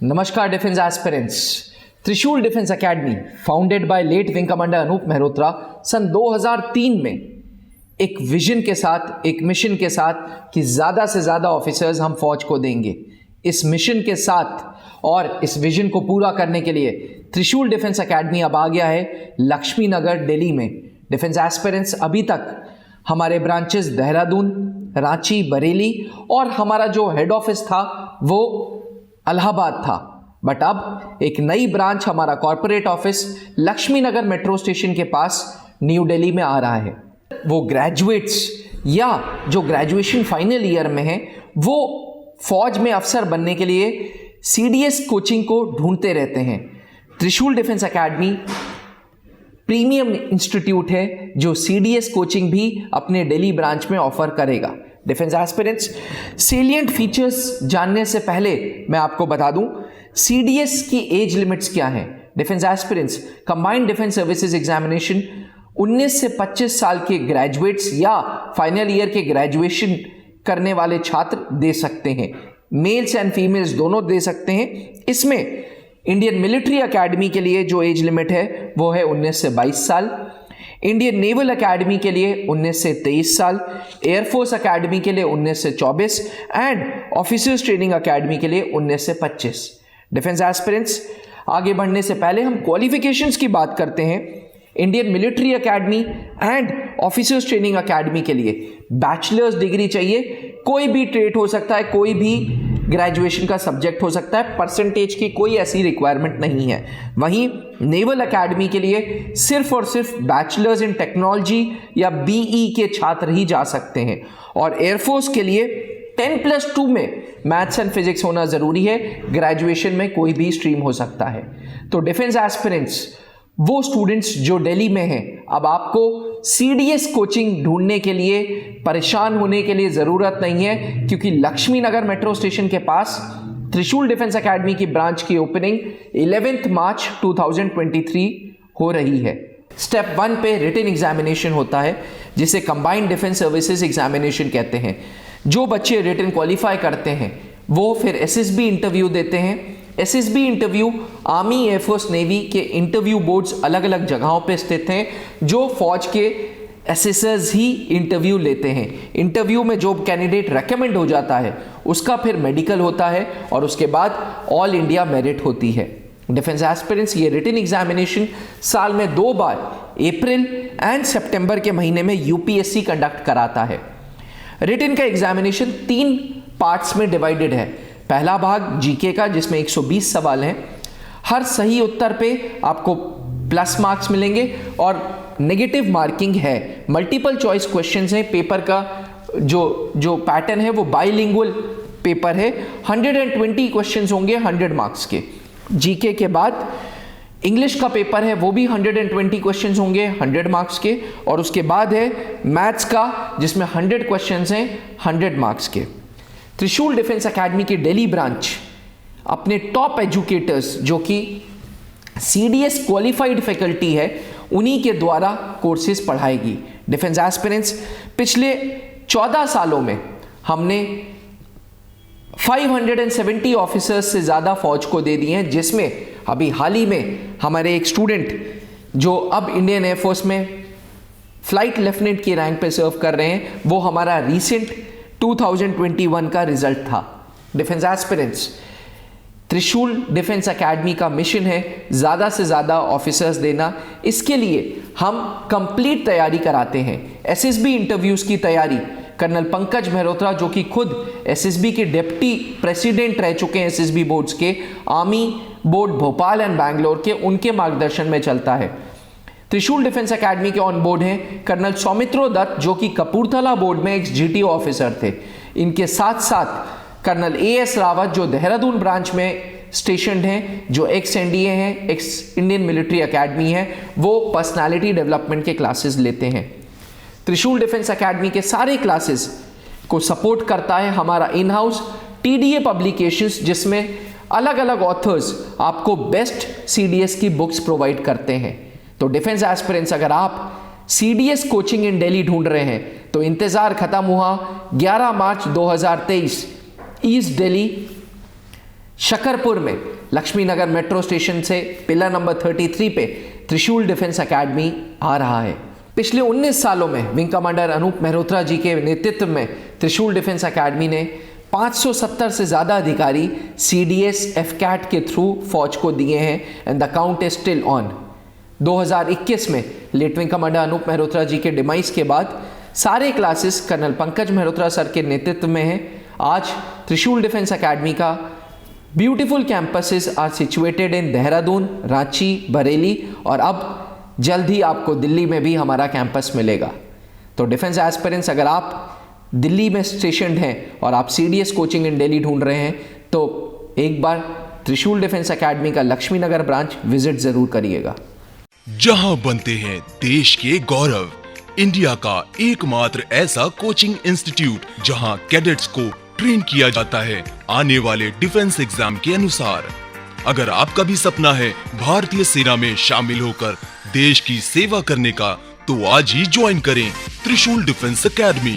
नमस्कार defence aspirants. Trishul defence academy founded by late wing commander Anup Mehrotra सन 2003 में एक विजन के साथ, एक मिशन के साथ कि ज़्यादा से ज़्यादा ऑफिसर्स हम फौज को देंगे। इस मिशन के साथ और इस विजन को पूरा करने के लिए त्रिशूल डिफेंस एकेडमी अब आ गया है लक्ष्मी नगर दिल्ली में। डिफेंस एस्पिरेंट्स अभी तक हमारे ब्रांचेस देहरादून, रांची, बरेली और हमारा जो हेड ऑफिस था वो इलाहाबाद था, बट अब एक नई ब्रांच हमारा कॉर्पोरेट ऑफिस लक्ष्मी नगर मेट्रो स्टेशन के पास न्यू दिल्ली में आ रहा है। वो ग्रेजुएट्स या जो ग्रेजुएशन फाइनल ईयर में है वो फौज में अफसर बनने के लिए सीडीएस कोचिंग को ढूंढते रहते हैं। त्रिशूल डिफेंस एकेडमी प्रीमियम इंस्टीट्यूट है जो सीडीएस कोचिंग भी अपने दिल्ली ब्रांच में ऑफर करेगा। डिफेंस एस्पिरेंट्स, सेलिएंट फीचर्स जानने से पहले मैं आपको बता दूं सीडीएस की एज लिमिट्स क्या हैं। Defence aspirants, combined defence services examination 19 से 25 साल के ग्रेजुएट्स या फाइनल ईयर के ग्रेजुएशन करने वाले छात्र दे सकते हैं। मेल्स एंड फीमेल्स दोनों दे सकते हैं। इसमें इंडियन मिलिट्री एकेडमी के लिए जो एज लिमिट है वो है 19 से 22 साल, इंडियन नेवल एकेडमी के लिए 19 से 23 साल, एयरफोर्स एकेडमी के लिए 19 से 24 एंड ऑफिसर्स ट्रेनिंग एकेडमी के लिए 19 से 25। डिफेंस एस्पिरेंट्स, आगे बढ़ने से पहले हम क्वालिफिकेशंस की बात करते हैं। Indian military academy and officers training academy के लिए बैचलर्स डिग्री चाहिए। कोई भी ट्रेड हो सकता है, कोई भी ग्रेजुएशन का सब्जेक्ट हो सकता है, परसेंटेज की कोई ऐसी रिक्वायरमेंट नहीं है। वहीं नेवल एकेडमी के लिए सिर्फ और सिर्फ बैचलर्स इन टेक्नोलॉजी या बीई के छात्र ही जा सकते हैं, और एयरफोर्स के लिए 10+2 में मैथ्स एंड फिजिक्स होना जरूरी है। ग्रेजुएशन में कोई भी स्ट्रीम हो सकता है। तो डिफेंस एस्पिरेंट्स, वो स्टूडेंट्स जो दिल्ली में हैं, अब आपको सीडीएस कोचिंग ढूंढने के लिए परेशान होने के लिए ज़रूरत नहीं है, क्योंकि लक्ष्मी नगर मेट्रो स्टेशन के पास त्रिशूल डिफेंस एकेडमी की ब्रांच की ओपनिंग 11 मार्च 2023 हो रही है। स्टेप 1 पे रिटन एग्जामिनेशन होता है जिसे कंबाइंड डिफेंस सर्विसेज एग्जामिनेशन कहते हैं। जो बच्चे रिटन क्वालिफाई करते हैं वो फिर एसएसबी इंटरव्यू देते हैं। SSB interview army, air force, navy के इंटरव्यू बोर्ड्स अलग अलग जगहों पे स्थित हैं जो फौज के एसेसर्स ही इंटरव्यू लेते हैं। इंटरव्यू में जो कैंडिडेट रेकमेंड हो जाता है उसका फिर मेडिकल होता है और उसके बाद ऑल इंडिया मेरिट होती है। डिफेंस एस्पिरेंट्स, ये रिटन एग्जामिनेशन साल में 2 बार अप्रैल एंड सितंबर के महीने में यूपीएससी कंडक्ट कराता है। रिटन का एग्जामिनेशन 3 पार्ट्स में डिवाइडेड है। पहला भाग जीके का जिसमें 120 सवाल हैं। हर सही उत्तर पे आपको प्लस मार्क्स मिलेंगे और नेगेटिव मार्किंग है। मल्टीपल चॉइस क्वेश्चंस हैं। पेपर का जो पैटर्न है वो बाइलिंगुअल पेपर है। 120 क्वेश्चंस होंगे 100 मार्क्स के। जीके के बाद इंग्लिश का पेपर है, वो भी 120 क्वेश्चंस होंगे 100 मार्क्स के, और उसके बाद है मैथ्स का जिसमें 100 क्वेश्चंस हैं 100 मार्क्स के। त्रिशूल डिफेंस एकेडमी की दिल्ली ब्रांच अपने टॉप एजुकेटर्स जो कि सीडीएस क्वालिफाइड फैकल्टी है उन्हीं के द्वारा कोर्सेज पढ़ाएगी। डिफेंस एस्पिरेंट्स, पिछले 14 सालों में हमने 570 ऑफिसर्स से ज़्यादा फौज को दे दिए हैं, जिसमें अभी हाल ही में हमारे एक स्टूडेंट जो अब इंडियन एयरफोर्स में फ्लाइट लेफ्टिनेंट की रैंक पे सर्व कर रहे हैं, वो हमारा रिसेंट 2021 का रिजल्ट था। Defence aspirants, Trishul defence academy का मिशन है ज़्यादा से ज़्यादा ऑफिसर्स देना। इसके लिए हम कंप्लीट तैयारी कराते हैं। एसएसबी इंटरव्यूज़ की तैयारी कर्नल पंकज मेहरोत्रा, जो कि खुद एसएसबी के डिप्टी प्रेसिडेंट रह चुके हैं एसएसबी बोर्ड्स के, army board Bhopal and Bangalore के, उनके मार्गदर्शन में चलता है। त्रिशूल डिफेंस एकेडमी के ऑन बोर्ड हैं कर्नल सौमित्रो दत्त, जो कि कपूरथला बोर्ड में एक्स जीटीओ ऑफिसर थे। इनके साथ साथ कर्नल एएस रावत, जो देहरादून ब्रांच में स्टेशनड हैं, जो एक्स एनडीए हैं, एक्स इंडियन मिलिट्री एकेडमी है, वो पर्सनालिटी डेवलपमेंट के क्लासेस लेते हैं। त्रिशूल डिफेंस एकेडमी के सारे क्लासेस को सपोर्ट करता है हमारा इन हाउस टीडीए पब्लिकेशंस, जिसमें अलग अलग ऑथर्स आपको बेस्ट सीडीएस की बुक्स प्रोवाइड करते हैं। तो डिफेंस एस्पिरेंट्स, अगर आप सीडीएस कोचिंग इन दिल्ली ढूंढ रहे हैं तो इंतजार खत्म हुआ। 11 मार्च 2023 ईस्ट दिल्ली शकरपुर में लक्ष्मीनगर मेट्रो स्टेशन से पिलर नंबर 33 पे त्रिशूल डिफेंस एकेडमी आ रहा है। पिछले 19 सालों में विंग कमांडर अनूप मेहरोत्रा जी के नेतृत्व में त्रिशूल डिफेंस एकेडमी ने 570 से ज़्यादा अधिकारी CDS FCAT के थ्रू फौज को दिए हैं and the count is still on. 2021 में late wing commander Anup Mehrotra ji के डिमाइस के बाद सारे classes colonel Pankaj Mehrotra sir के नेतृत्व में हैं। आज त्रिशूल डिफेंस एकेडमी का beautiful campuses are situated in Dehradun, Ranchi, Bareilly और अब जल्द ही आपको दिल्ली में भी हमारा कैंपस मिलेगा। तो डिफेंस एस्पिरेंट्स, अगर आप दिल्ली में स्टेशनड हैं और आप CDS कोचिंग इन दिल्ली ढूंढ रहे हैं तो एक बार त्रिशूल डिफेंस एकेडमी का लक्ष्मीनगर ब्रांच विजिट जरूर करिएगा। जहां बनते हैं देश के गौरव, इंडिया का एकमात्र ऐसा कोचिंग इंस्टीट्यूट जहां कैडेट्स को ट्रेन किया जाता है आने वाले डिफेंस एग्जाम के अनुसार। अगर आपका भी सपना है भारतीय सेना में शामिल होकर देश की सेवा करने का, तो आज ही ज्वाइन करें त्रिशूल डिफेंस एकेडमी।